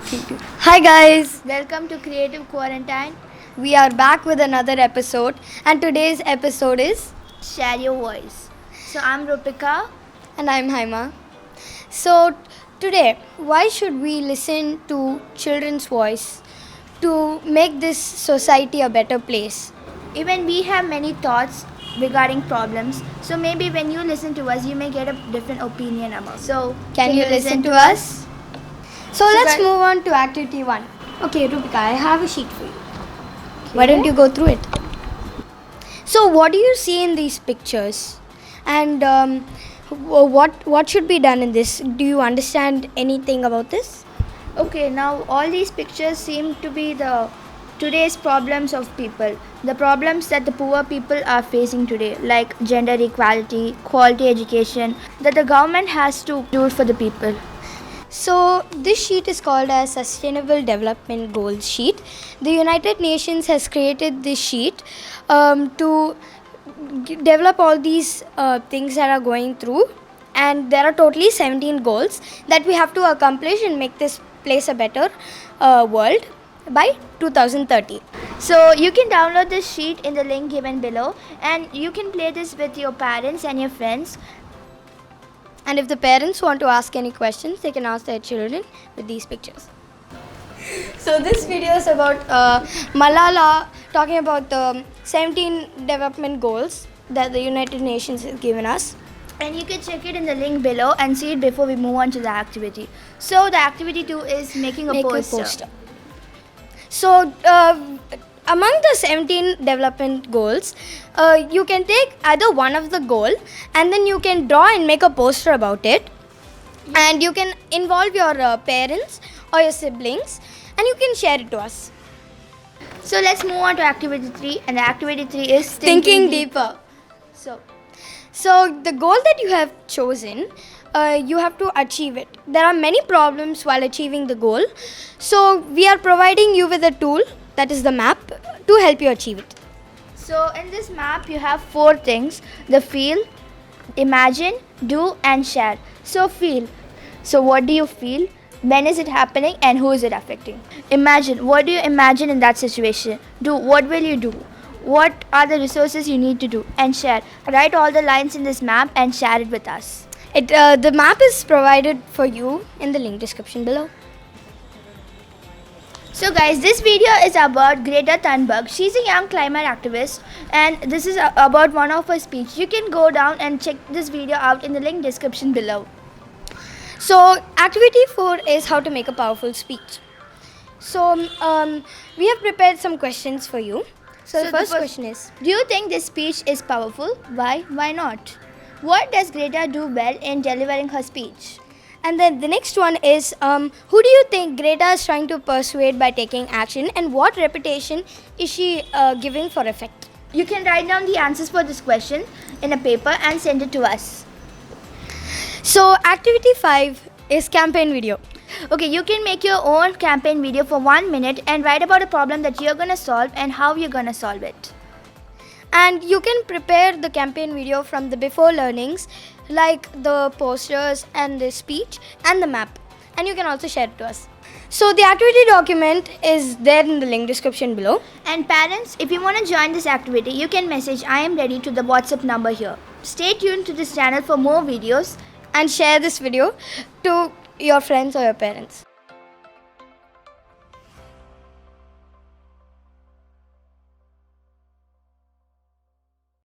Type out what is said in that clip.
Hi guys, Welcome to Creative Quarantine. we are back with another episode, and today's episode is Share your voice. So I'm Roopika. and I'm Haima. So today, why should we listen to children's voice to make this society a better place? Even we have many thoughts regarding problems. So maybe when you listen to us, you may get a different opinion about. So Can you listen to us? So let's guys- move on to activity 1. Okay, Rupika, I have a sheet for you. Why don't you go through it? So what do you see in these pictures? And what should be done in this? Do you understand anything about this? Okay, now all these pictures seem to be the today's problems of people. The problems that the poor people are facing today, like gender equality, quality education, that the government has to do for the people. So this sheet is called as Sustainable Development Goals sheet. The United Nations has created this sheet to develop all these things that are going through, and there are totally 17 goals that we have to accomplish and make this place a better world by 2030. So you can download this sheet in the link given below, and you can play this with your parents and your friends. And if the parents want to ask any questions, they can ask their children with these pictures. So this video is about Malala talking about the 17 development goals that the United Nations has given us. And you can check it in the link below and see it before we move on to the activity. So the activity 2 is making a Make poster. a poster. So among the 17 development goals, you can take either one of the goal and then you can draw and make a poster about it. And you can involve your parents or your siblings and you can share it to us. So let's move on to activity 3, and the activity 3 is Thinking deeper. So the goal that you have chosen, you have to achieve it. There are many problems while achieving the goal. So we are providing you with a tool, that is the map, to help you achieve it. So in this map you have 4 things: the feel, imagine, do and share. So feel. So what do you feel? When is it happening and who is it affecting? Imagine. What do you imagine in that situation? Do. What will you do? What are the resources you need to do? And share. Write all the lines in this map and share it with us. The map is provided for you in the link description below. So guys, this video is about Greta Thunberg. She's a young climate activist, and this is about one of her speech. You can go down and check this video out in the link description below. So activity 4 is how to make a powerful speech. So we have prepared some questions for you. So the first question is, do you think this speech is powerful? Why? Why not? What does Greta do well in delivering her speech? and then the next one is, who do you think Greta is trying to persuade by taking action, and what reputation is she giving for effect? You can write down the answers for this question in a paper and send it to us. So activity 5 is campaign video. Okay, you can make your own campaign video for 1 minute and write about a problem that you're gonna solve and how you're gonna solve it. And you can prepare the campaign video from the before learnings, like the posters and the speech and the map. And you can also share it to us. So the activity document is there in the link description below. And parents, if you want to join this activity, you can message I am ready to the WhatsApp number here. Stay tuned to this channel for more videos. And share this video to your friends or your parents.